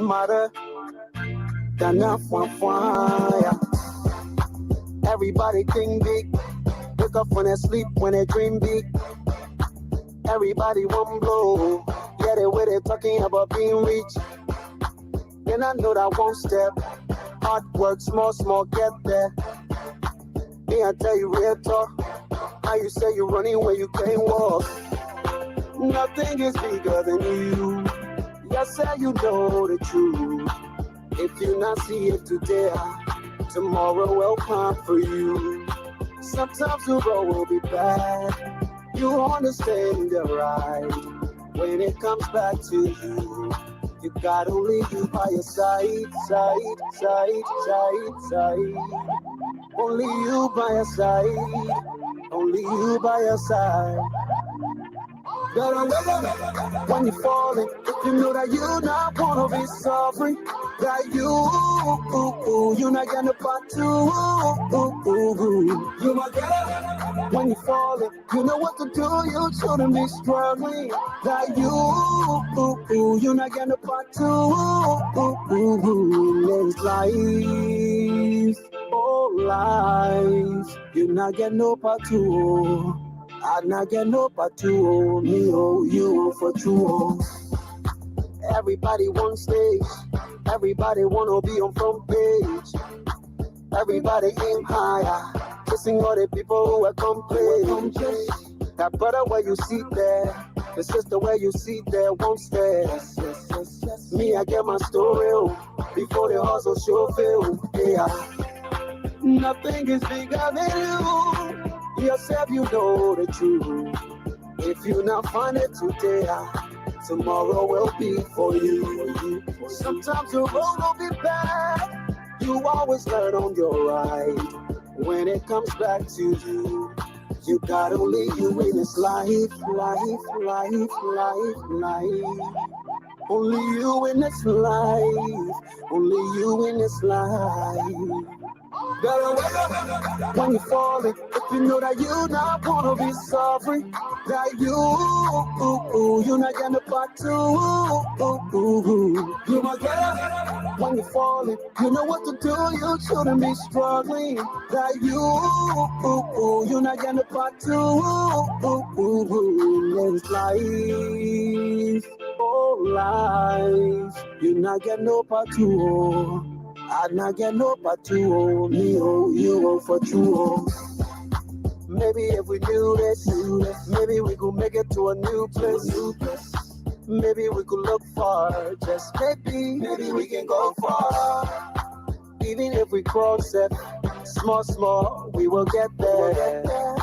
matter than a fire. Everybody think big, wake up when they sleep, when they dream big. Everybody one blow, yeah, they way they talking about being rich. And I know that one step, hard work, small, get there. Me, I tell you real talk, how you say you're running when you can't walk. Nothing is bigger than you. Yes, sir, you know the truth. If you not see it today, tomorrow will come for you. Sometimes the road will be bad. You understand the right. When it comes back to you, you got only you by your side. Only you by your side. Only you by your side. When you're falling, if you know that you not gonna be sorry, that you not gonna part two. You might get it. When you're falling, you know what to do, you shouldn't be struggling. That you not gonna part two. It's life, oh life, you not get no part two. I not get no part two, me oh you for true. Everybody one stage, everybody wanna be on front page. Everybody aim higher, kissing all the people who are complain. That brother where you see there, the sister where you see there, won't stay. Me, I get my story before the hustle show fail. Yeah, nothing is bigger than you. Yourself, you know the truth. If you not find it today, tomorrow will be for you. Sometimes the road will be bad. You always learn on your right. When it comes back to you, you got only you in this life. Only you in this life. Only you in this life. When you're falling, if you know that you not gonna be sorry, that you not gonna part two. You might get it. When you're falling, you know what to do, you shouldn't be struggling. That you not gonna part two. It's life, oh life, you not get no part two. I not get no part two, me oh you oh for true. Maybe if we do this, maybe we could make it to a new place. Maybe we could look far, just maybe we can go far. Even if we cross it, small, we will get there.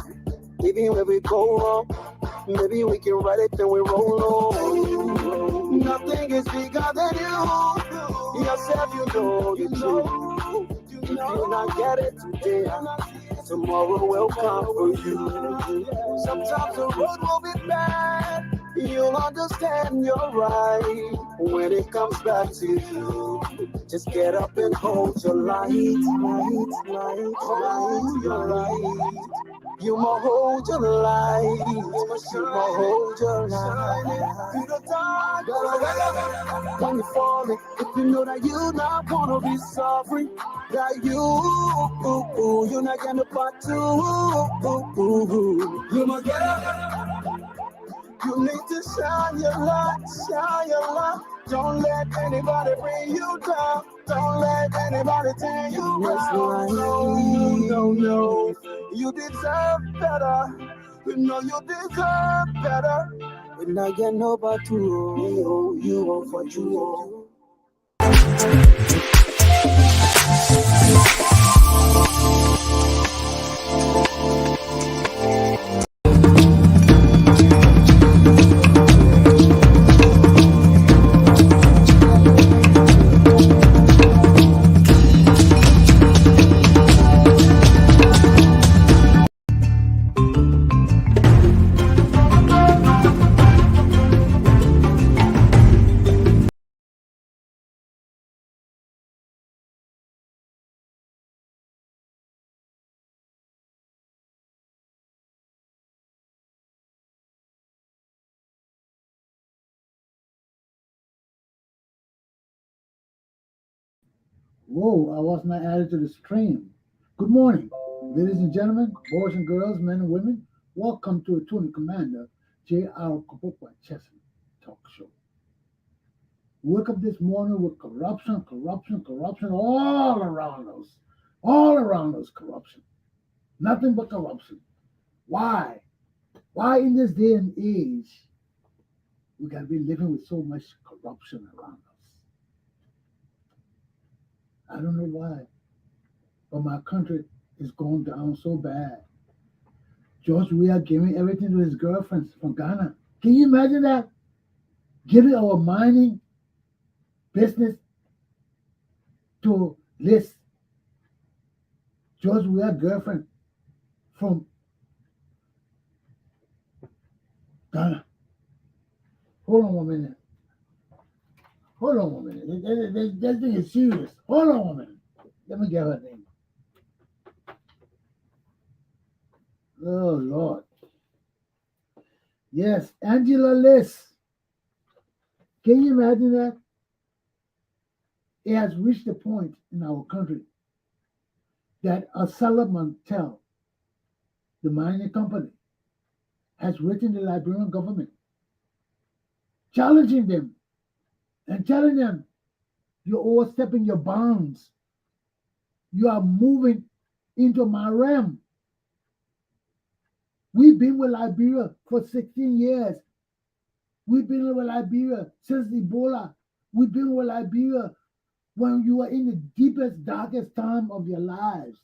Even if we go wrong, maybe we can ride it then we roll on. Nothing is bigger than you. Yourself, you know the truth. If you not get it today, tomorrow will come for you. Sometimes the road will be bad. You'll understand you're right. When it comes back to you, just get up and hold your light. Hold your light. You must hold your light. You must hold your light. When you're falling, if you know that you not gonna be sorry, that you're not gonna part two. You must get up. You need to shine your light. Don't let anybody bring you down. Don't let anybody tear you down. No. You deserve better. You know you deserve better. When I get no part two, you for you. Whoa, I was not added to the stream. Good morning, ladies and gentlemen, boys and girls, men and women. Welcome to a Tuning Commander J.R. Glapohkpa Chesson talk show. Woke up this morning with corruption, corruption, corruption all around us. All around us, corruption. Nothing but corruption. Why? Why in this day and age we gotta be living with so much corruption around us? I don't know why, but my country is going down so bad. George Weah giving everything to his girlfriends from Ghana. Can you imagine that? Giving our mining business to this George Weah girlfriend from Ghana. Hold on one minute. Hold on one minute. This thing is serious. Hold on one minute. Let me get her name. Oh, Lord. Yes, Angela Liss. Can you imagine that? It has reached a point in our country that a Mantel, the mining company, has written the Liberian government, challenging them and telling them you're overstepping your bounds. You are moving into my realm. We've been with Liberia for 16 years. We've been with Liberia since Ebola. We've been with Liberia when you are in the deepest, darkest time of your lives.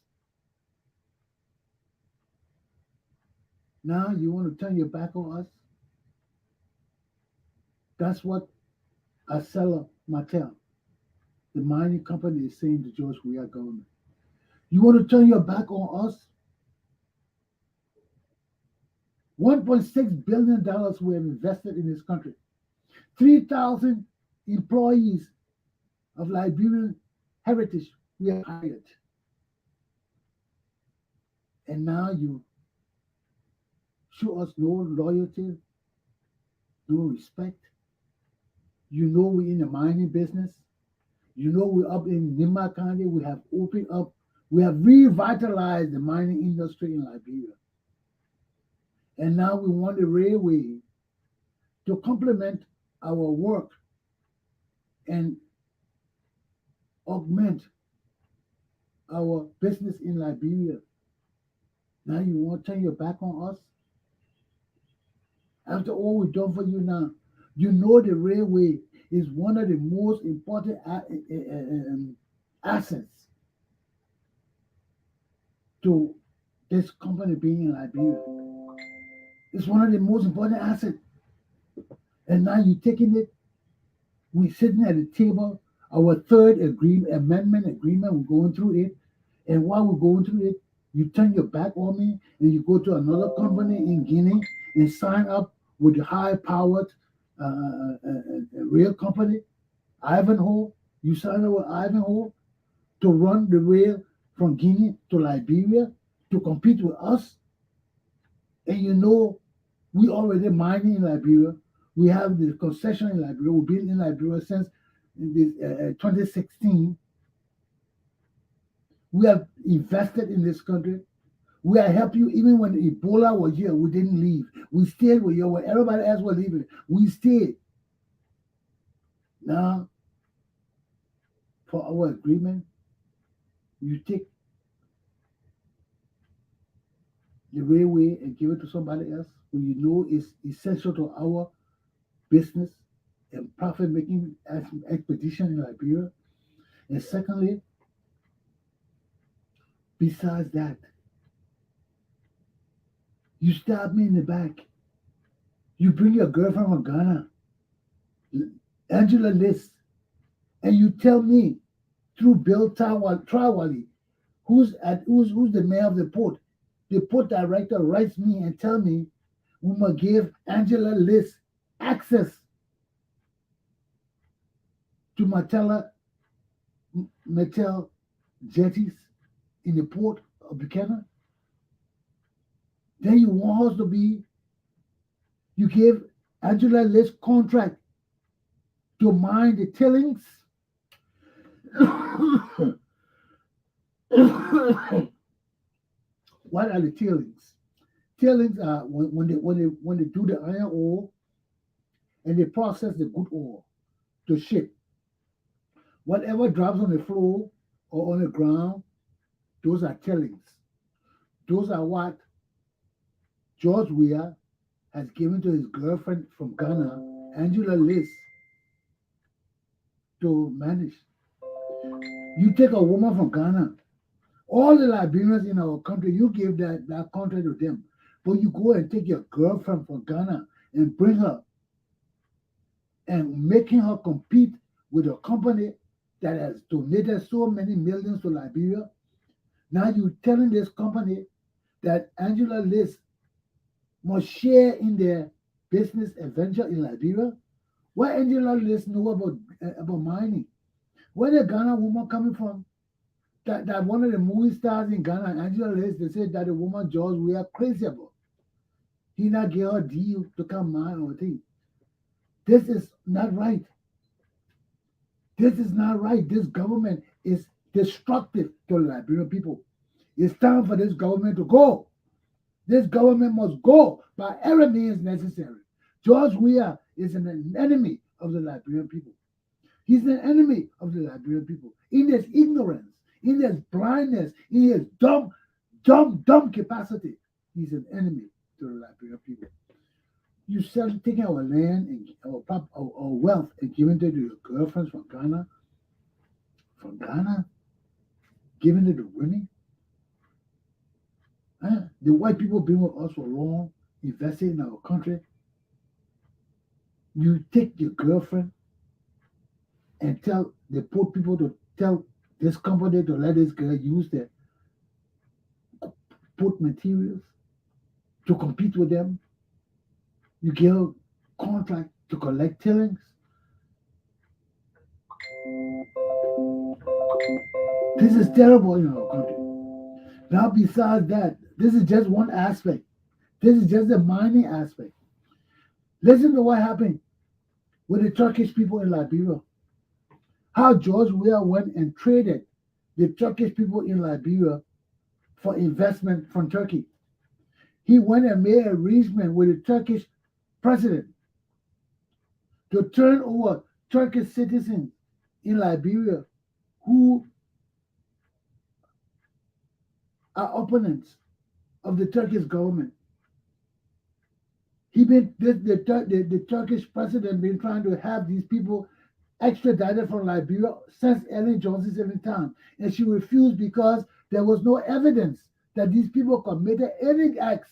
Now you want to turn your back on us? That's what Acela Mattel, the mining company, is saying to George Weah government. You want to turn your back on us? $1.6 billion we have invested in this country. 3,000 employees of Liberian heritage we have hired. And now you show us no loyalty, no respect. You know we're in the mining business. You know we're up in Nima County. We have opened up, we have revitalized the mining industry in Liberia. And now we want the railway to complement our work and augment our business in Liberia. Now you want to turn your back on us? After all we've done for you now, you know the railway is one of the most important assets to this company being in Liberia. It's one of the most important assets. And now you're taking it. We're sitting at the table, our third amendment agreement, we're going through it. And while we're going through it, you turn your back on me and you go to another company in Guinea and sign up with the high-powered rail company, Ivanhoe. You sign up with Ivanhoe to run the rail from Guinea to Liberia to compete with us. And you know we already mining in Liberia. We have the concession in Liberia. We've been in Liberia since 2016. We have invested in this country. We have helped you even when Ebola was here. We didn't leave. We stayed with you when everybody else was leaving. We stayed. Now, for our agreement, you take the railway and give it to somebody else who you know is essential to our business and profit-making expedition in Liberia. And secondly, besides that, you stab me in the back. You bring your girlfriend from Ghana, Angela Liss, and you tell me through Bill Trawali, who's the mayor of the port director writes me and tell me we must give Angela Liss access to Mattel jetties in the port of Buchanan. Then you want us to be, you give Angela Liss contract to mine the tailings What are the tailings? Tailings are when they do the iron ore and they process the good ore to ship. Whatever drops on the floor or on the ground, those are tailings. Those are what George Weah has given to his girlfriend from Ghana, Angela Liz, to manage. You take a woman from Ghana, all the Liberians in our country, you give that country to them. But you go and take your girlfriend from Ghana and bring her and making her compete with a company that has donated so many millions to Liberia. Now you telling this company that Angela Liz must share in their business adventure in Liberia. What Angela Liz know about mining? Where the Ghana woman coming from? That one of the movie stars in Ghana, Angela Liz, they said that the woman George we are crazy about. He not give her deal to come mine or thing. This is not right. This is not right. This government is destructive to the Liberian people. It's time for this government to go. This government must go by every means necessary. George Weah is an enemy of the Liberian people. He's an enemy of the Liberian people. In his ignorance, in his blindness, in his dumb capacity, he's an enemy to the Liberian people. You sell taking our land and our wealth and giving it to your girlfriends from Ghana, giving it to women. Huh? The white people been with us for long, invested in our country. You take your girlfriend and tell the poor people to tell this company to let this girl use their put materials to compete with them. You give a contract to collect tailings. This is terrible in our country. Now, besides that, this is just one aspect. This is just the mining aspect. Listen to what happened with the Turkish people in Liberia. How George Weah went and traded the Turkish people in Liberia for investment from Turkey. He went and made an arrangement with the Turkish president to turn over Turkish citizens in Liberia who are opponents of the Turkish government. The Turkish president been trying to have these people extradited from Liberia since Ellen Johnson's time, and she refused because there was no evidence that these people committed any acts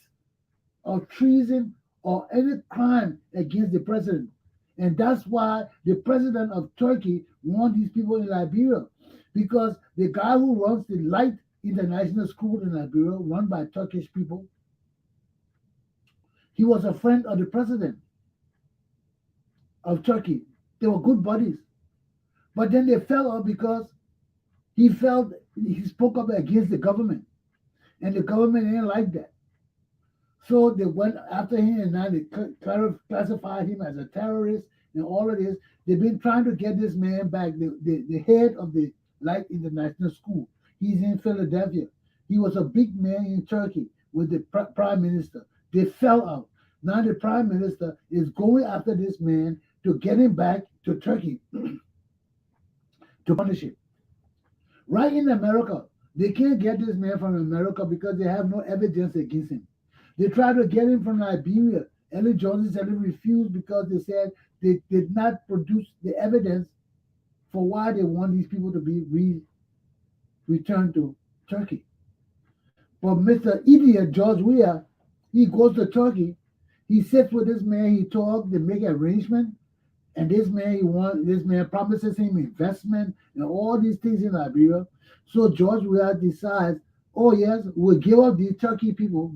of treason or any crime against the president. And that's why the president of Turkey wants these people in Liberia, because the guy who runs the Light International School in Liberia, run by Turkish people, he was a friend of the president of Turkey. They were good buddies. But then they fell out because he felt he spoke up against the government. And the government didn't like that. So they went after him and now they classified him as a terrorist and all of this. They've been trying to get this man back, the head of the Light International School. He's in Philadelphia. He was a big man in Turkey with the prime minister. They fell out. Now the prime minister is going after this man to get him back to Turkey to punish him. Right in America, they can't get this man from America because they have no evidence against him. They tried to get him from Liberia. Ellen Johnson said he refused because they said they did not produce the evidence for why they want these people to be returned to Turkey. But Mr. Idiot George Weah, he goes to Turkey. He sits with this man. He talks. They make arrangement, and this man promises him investment and all these things in Liberia. So George Weah decides, oh yes, we'll give up these Turkish people,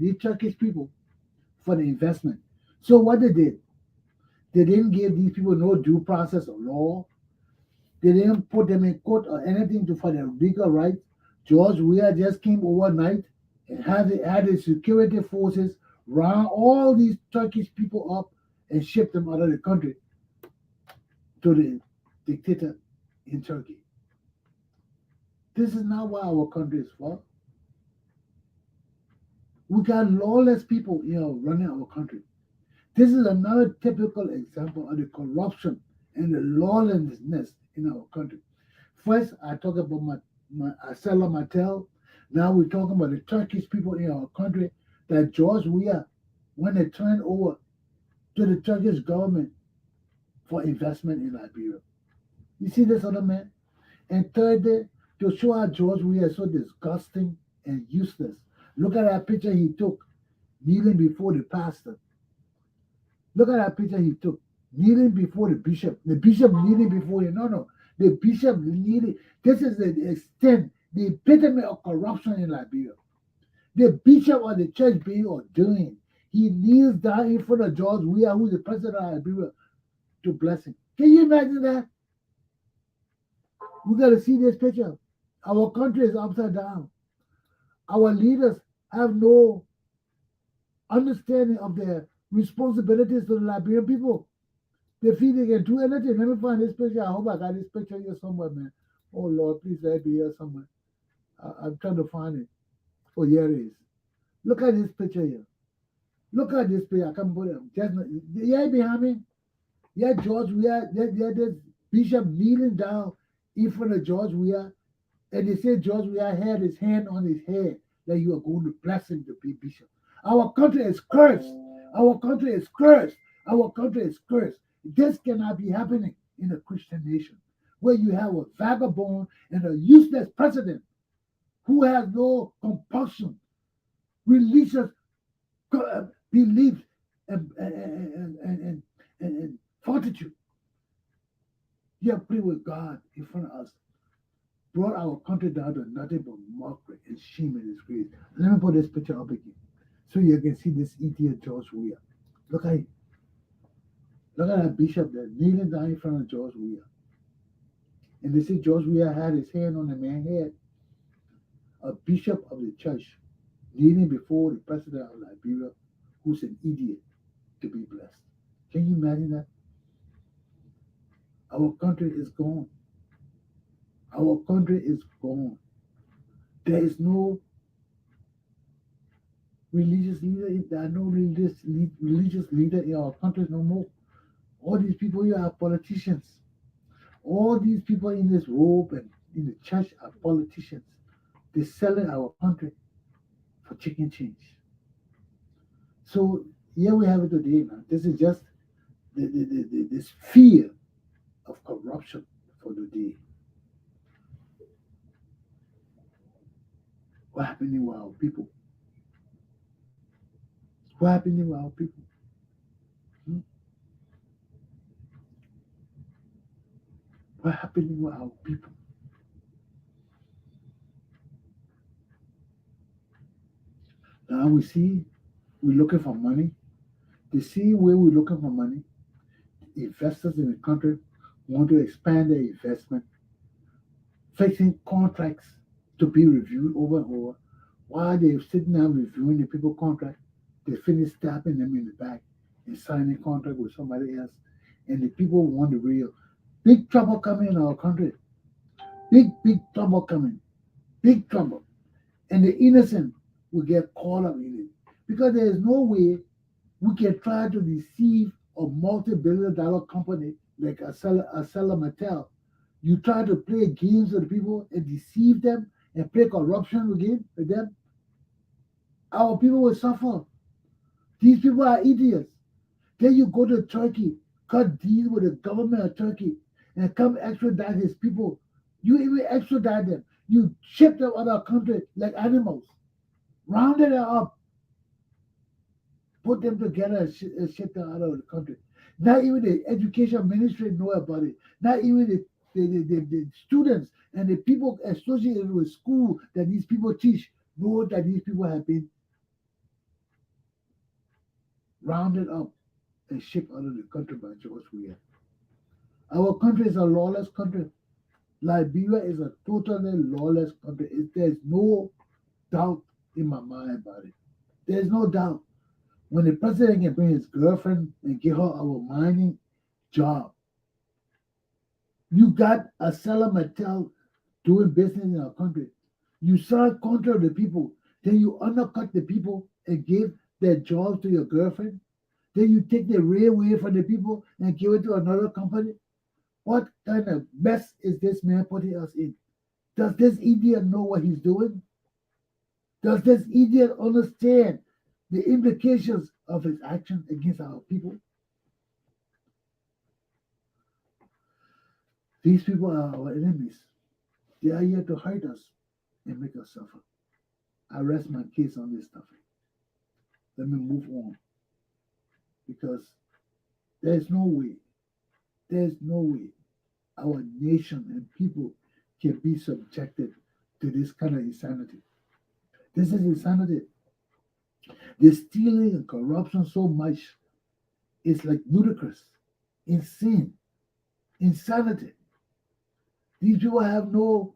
for the investment. So what they did, they didn't give these people no due process of law. They didn't put them in court or anything for their legal rights. George Weah just came overnight and had the security forces round all these Turkish people up and ship them out of the country to the dictator in Turkey. This is not why our country is for. We got lawless people, running our country. This is another typical example of the corruption and the lawlessness in our country. First, I talk about my Asela Mattel. Now we're talking about the Turkish people in our country that George Weah, when they turned over to the Turkish government for investment in Liberia. You see this other man? And thirdly, to show how George Weah is so disgusting and useless. Look at that picture he took kneeling before the pastor. Look at that picture he took kneeling before the bishop. The bishop kneeling before him. No, no. The bishop kneeling. This is the extent, the epitome of corruption in Liberia. The bishop of the church being ordained. He kneels down in front of George Weah, who's the president of Liberia, to bless him. Can you imagine that? We got to see this picture. Our country is upside down. Our leaders have no understanding of their responsibilities to the Liberian people. They feel they can do anything. Let me find this picture. I hope I got this picture here somewhere, man. Oh Lord, please let it be here somewhere. I'm trying to find it. Oh, here it is. Look at this picture here. Look at this picture. I can put it. Yeah, behind me. Yeah, George Weah. There's Bishop kneeling down in front of George Weah. And they say George Weah had his hand on his head that you are going to bless him to be bishop. Our country is cursed. Our country is cursed. Our country is cursed. This cannot be happening in a Christian nation where you have a vagabond and a useless president who has no compulsion, religious beliefs, and fortitude. You have prayed with God in front of us, brought our country down to nothing but mockery and shame and disgrace. Let me put this picture up again so you can see this idiot George Weah. Look at it. Look at that bishop there kneeling down in front of George Weah. And they say George Weah had his hand on the man's head, a bishop of the church, kneeling before the president of Liberia, who's an idiot, to be blessed. Can you imagine that? Our country is gone. Our country is gone. There is no religious leader. There are no religious leader in our country no more. All these people here are politicians. All these people in this robe and in the church are politicians. They're selling our country for chicken change. So here we have it today, man. This is just this fear of corruption for the day. What happening with our people? What happening with our people? Hmm? What happening with our people? Now we see we're looking for money. The same way we're looking for money, investors in the country want to expand their investment, fixing contracts to be reviewed over and over. While they're sitting down reviewing the people contract, they finish stabbing them in the back and signing contract with somebody else. And the people want the real. Big trouble coming in our country. Big trouble coming. Big trouble. And the innocent will get caught up in it. Because there is no way we can try to deceive a multi-billion-dollar company like Acela Mattel. You try to play games with people and deceive them and play corruption with them. Our people will suffer. These people are idiots. Then you go to Turkey, cut deal with the government of Turkey, and come extradite his people. You even extradite them. You ship them out of our country like animals. Rounded them up, put them together and ship them out of the country. Not even the education ministry know about it. Not even the students and the people associated with school that these people teach know that these people have been rounded up and shipped out of the country by George Weah. Our country is a lawless country. Liberia is a totally lawless country. There's no doubt in my mind about it. There's no doubt. When the president can bring his girlfriend and give her our mining job, you got a Acela Mattel doing business in our country. You sell contract to the people, then you undercut the people and give their jobs to your girlfriend. Then you take the railway from the people and give it to another company. What kind of mess is this man putting us in? Does this idiot know what he's doing? Does this idiot understand the implications of his action against our people? These people are our enemies. They are here to hurt us and make us suffer. I rest my case on this topic. Let me move on because there's no way, there's no way our nation and people can be subjected to this kind of insanity. This is insanity. The stealing and corruption so much is like ludicrous, insane, insanity. These people have no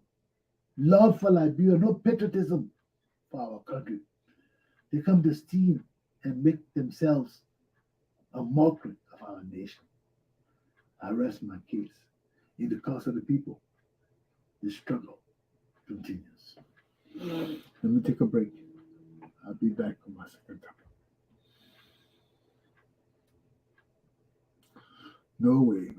love for Liberia, no patriotism for our country. They come to steal and make themselves a mockery of our nation. I rest my case. In the cause of the people, the struggle continues. Let me take a break. I'll be back on my second topic. No way.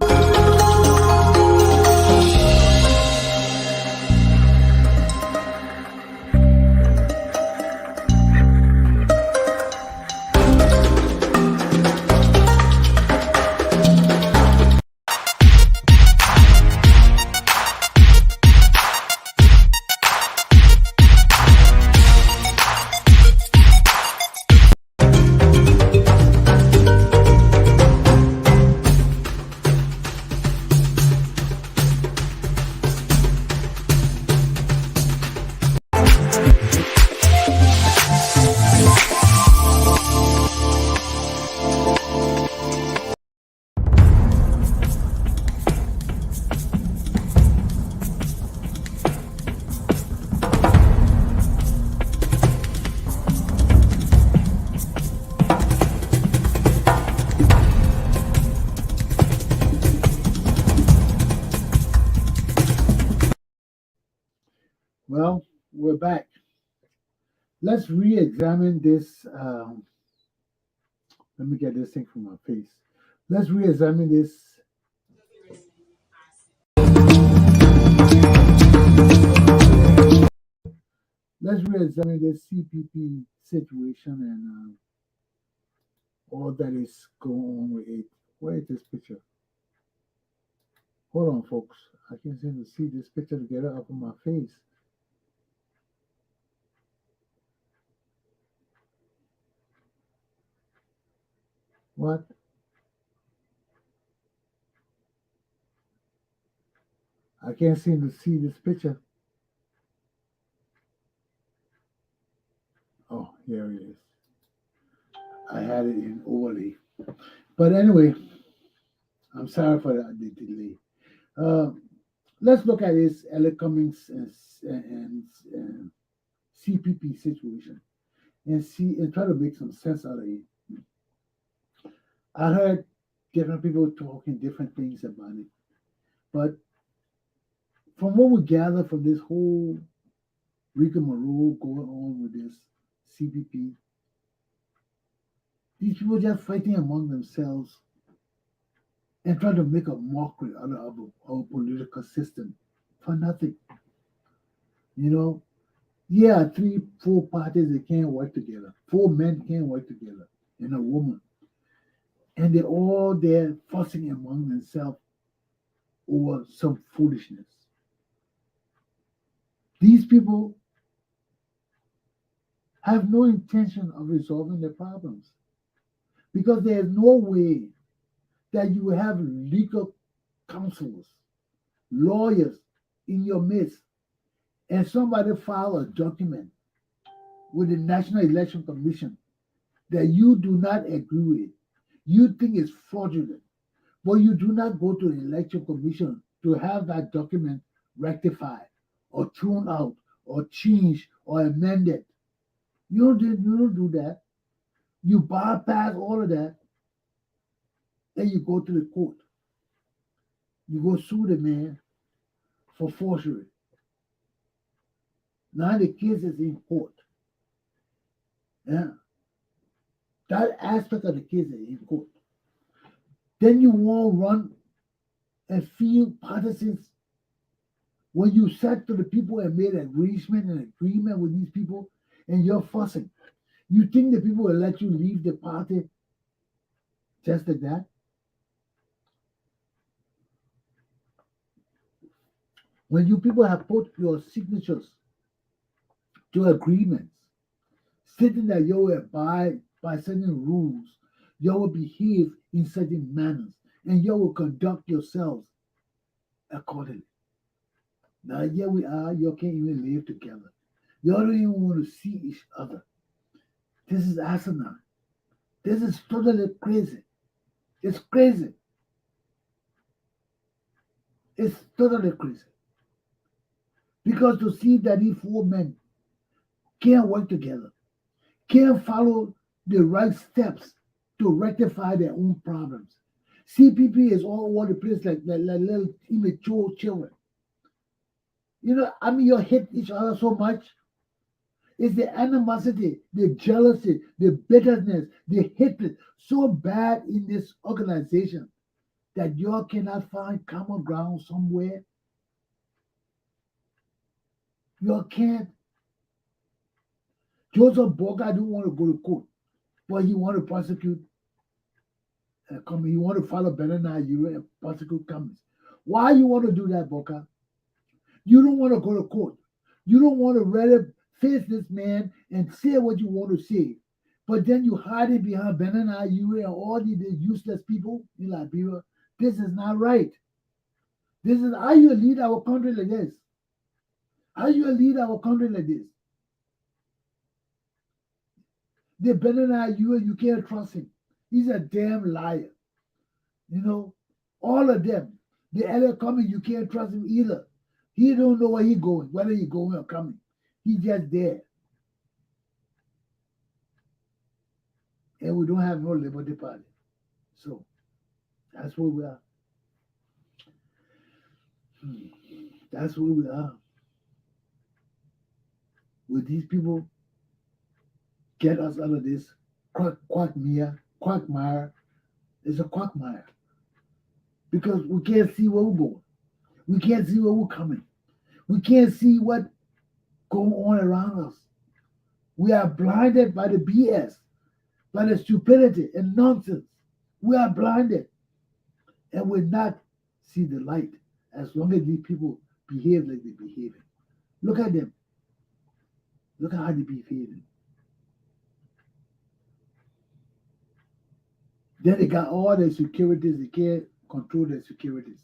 Well, we're back. Let's re-examine this. Let me get this thing from my face. Let's re-examine this. Let's re-examine this CPP situation and all that is going on with it. Where is this picture? Hold on, folks. I can't seem to see this picture to get it up on my face. What? I can't seem to see this picture. Oh, here it is. I had it in overlay. But anyway, I'm sorry for the delay. Uh, let's look at this Alec Cummings and CPP situation and see and try to make some sense out of it. I heard different people talking different things about it, but from what we gather from this whole rigmarole going on with this CPP, these people just fighting among themselves and trying to make a mockery out of our political system for nothing. You know, yeah, three, four parties they can't work together. Four men can't work together, and a woman, and they're all there fussing among themselves over some foolishness. These people have no intention of resolving their problems because there's no way that you will have legal counselors, lawyers in your midst, and somebody file a document with the National Election Commission that you do not agree with, you think is fraudulent, but you do not go to the Election Commission to have that document rectified or thrown out or changed or amended. You don't do that. You bypass all of that, then you go to the court. You go sue the man for forgery. Now the case is in court. Yeah. That aspect of the case is in court. Then you want to run and feel partisans when you said to the people and made an agreement with these people and you're fussing. You think the people will let you leave the party just like that? When you people have put your signatures to agreements, stating that you will abide by certain rules, you will behave in certain manners, and you will conduct yourselves accordingly. Now here we are, you can't even live together. You don't even want to see each other. This is asinine. This is totally crazy. It's crazy. It's totally crazy. Because to see that these four men can't work together, can't follow the right steps to rectify their own problems. CPP is all over the place like little immature children. You hate each other so much. It's the animosity, the jealousy, the bitterness, the hatred so bad in this organization that you cannot find common ground somewhere. You can't. Joseph Boga don't want to go to court, but he want to prosecute. He want to follow Bernard you and prosecute Cummings. Why you want to do that, Boga? You don't want to go to court. You don't want to really face this man and say what you want to say. But then you hide it behind Bernard you and all the useless people in Liberia. This is not right. This is how you lead our country like this. How you lead our country like this? The Bernard you can't trust him. He's a damn liar. All of them. The other coming, you can't trust him either. He don't know where he going, whether he going or coming. He just there. And we don't have no Liberty Party. So that's where we are. That's where we are. Will these people get us out of this quagmire? It's a quagmire. Because we can't see where we're going. We can't see where we're coming. We can't see what going on around us. We are blinded by the BS, by the stupidity and nonsense. We are blinded. And we're not see the light as long as these people behave like they're behaving. Look at them. Look at how they're behaving. Then they got all their securities. They can't control their securities.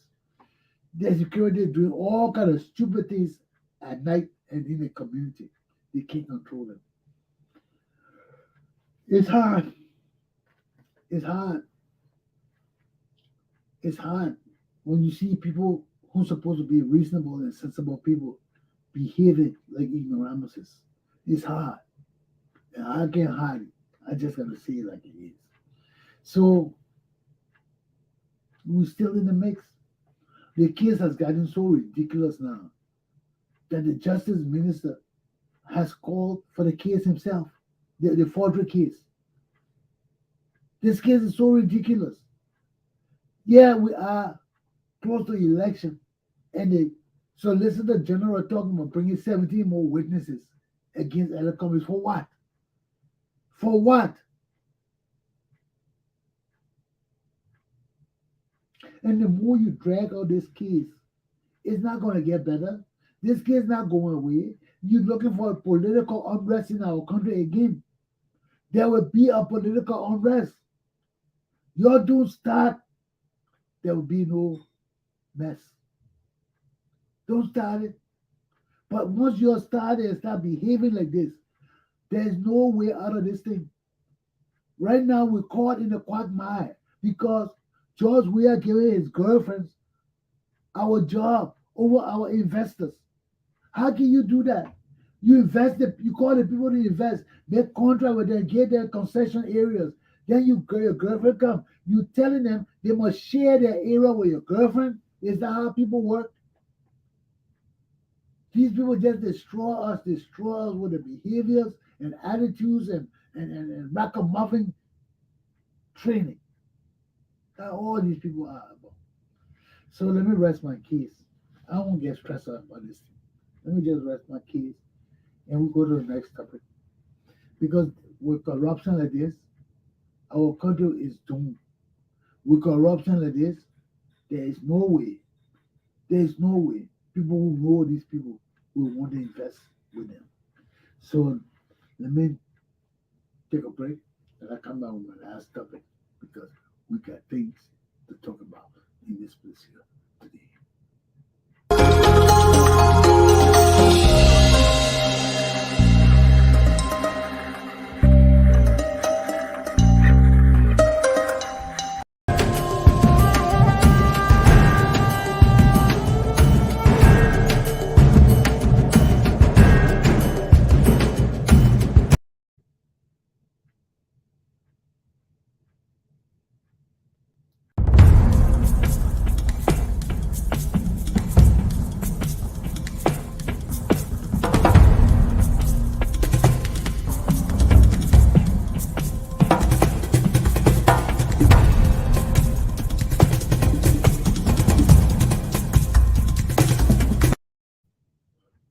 Their security doing all kind of stupid things at night and in the community. They can't control them. It's hard. It's hard. It's hard when you see people who's supposed to be reasonable and sensible people behaving like ignoramuses. It's hard. And I can't hide it. I just gotta say it like it is. So we're still in the mix. The case has gotten so ridiculous now that the justice minister has called for the case himself, the forgery case. This case is so ridiculous. Yeah, we are close to election, and the Solicitor General talking about bringing 17 more witnesses against Ella Cummings. For what? For what? And the more you drag out this case, it's not going to get better. This case is not going away. You're looking for a political unrest in our country again. There will be a political unrest. You don't start, there will be no mess. Don't start it. But once you start and start behaving like this, there's no way out of this thing. Right now, we're caught in the quagmire because George Weah giving his girlfriends our job over our investors. How can you do that? You call the people to invest, make contract with them, get their concession areas. Then your girlfriend come. You telling them they must share their area with your girlfriend? Is that how people work? These people just destroy us with the behaviors and attitudes and ragamuffin training. That's all these people are about. So let me rest my case. I won't get stressed out about this thing. Let me just rest my case and we'll go to the next topic. Because with corruption like this, our country is doomed. With corruption like this, there is no way, people who know these people will want to invest with them. So let me take a break and I come back with my last topic because we got things to talk about in this place here today.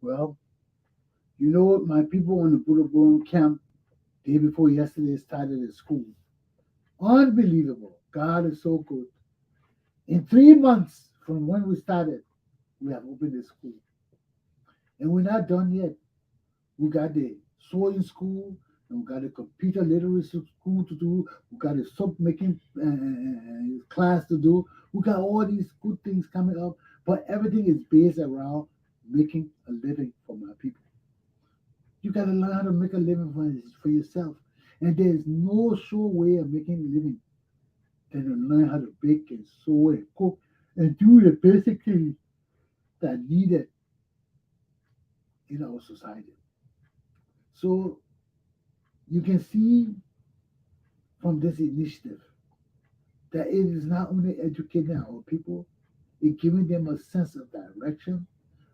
Well, you know what? My people in the Buduburam camp day before yesterday started at school. Unbelievable. God is so good. In 3 months from when we started, we have opened the school. And we're not done yet. We got the sewing school, and we got a computer literacy school to do. We got a soap making class to do. We got all these good things coming up, but everything is based around making a living for my people. You got to learn how to make a living for yourself. And there's no sure way of making a living than to learn how to bake and sew and cook and do the basic things that are needed in our society. So you can see from this initiative that it is not only educating our people, it's giving them a sense of direction,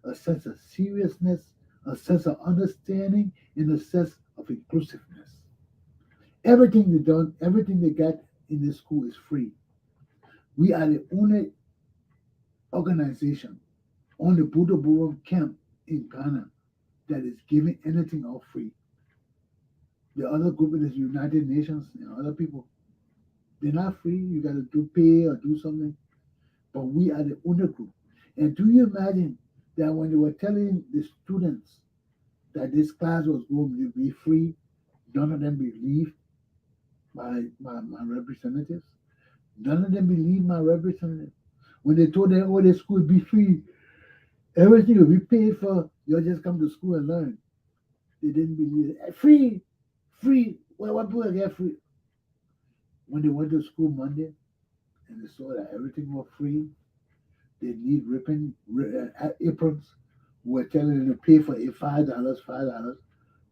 a sense of seriousness, a sense of understanding, and a sense of inclusiveness. Everything they done, everything they got in this school is free. We are the only organization on the Buduburam camp in Ghana that is giving anything out free. The other group is United Nations and other people. They're not free. You got to do pay or do something. But we are the only group. And do you imagine that when they were telling the students that this class was going to be free, none of them believed my representatives? None of them believed my representatives. When they told them, oh, the school will be free, everything will be paid for, you'll just come to school and learn. They didn't believe it. Free, free. Well, what people get free? When they went to school Monday and they saw that everything was free, they need aprons. We were telling them to pay for $5.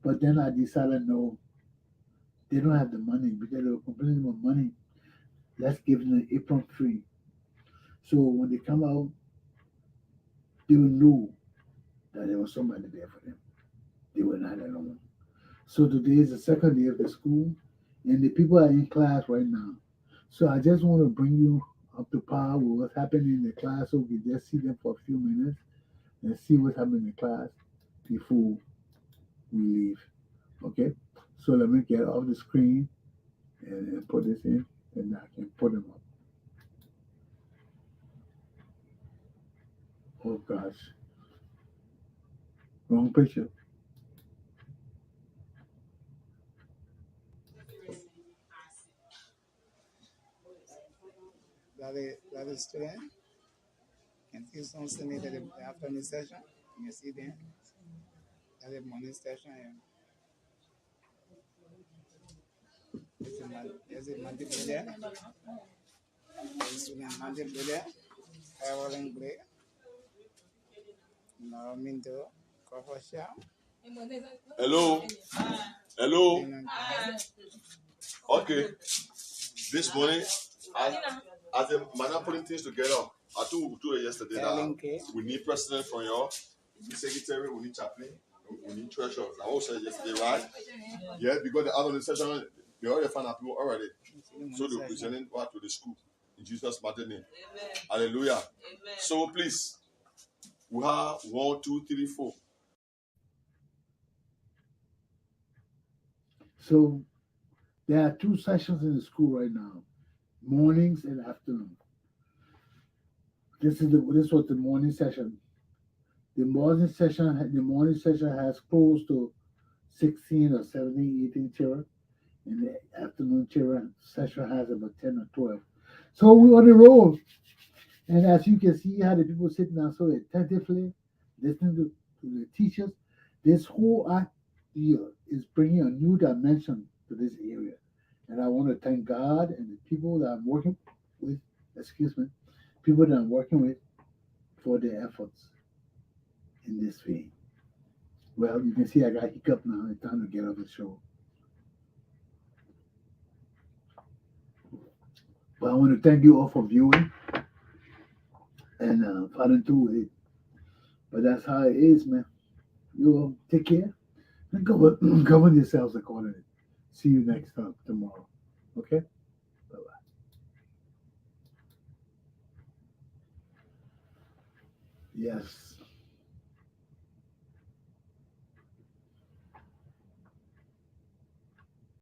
But then I decided, no, they don't have the money because they were complaining about money. Let's give them an apron free. So when they come out, they will know that there was somebody there for them. They were not alone. So today is the second day of the school, and the people are in class right now. So I just want to bring you up to par with what's happening in the class so we can just see them for a few minutes and see what's happening in the class before we leave. Okay? So let me get off the screen and put this in, and I can put them up. Oh gosh. Wrong picture. That is student. Can see some student at the afternoon session. You can see them. That's the morning session. There's a multiplayer. There's a multiplayer. Traveling play. No minto. Coffee shop. Hello. Hello. Okay. This morning, as a man putting things together, I told you yesterday that we need president from y'all. We need secretary, we need chaplain, we need treasurer. I also said yesterday, right? Yeah, because the other session, they already found out people already. So they're presenting what to the school in Jesus' mighty name. Amen. Hallelujah. Amen. So please, we have 1, 2, 3, 4. So there are 2 sessions in the school right now, mornings and afternoon. This was the morning session. The morning session has close to 16 or 17, 18 children, and the afternoon children session has about 10 or 12. So we're on the road, and as you can see, how the people sitting down so attentively listening to the teachers. This whole idea is bringing a new dimension to this area, and I want to thank God and the people that I'm working with. People that I'm working with for their efforts in this vein. Well, you can see I got hiccup now. It's time to get off the show. But I want to thank you all for viewing and following through with it. But that's how it is, man. You all take care and govern yourselves accordingly. See you next time tomorrow. Okay? Bye bye. Yes.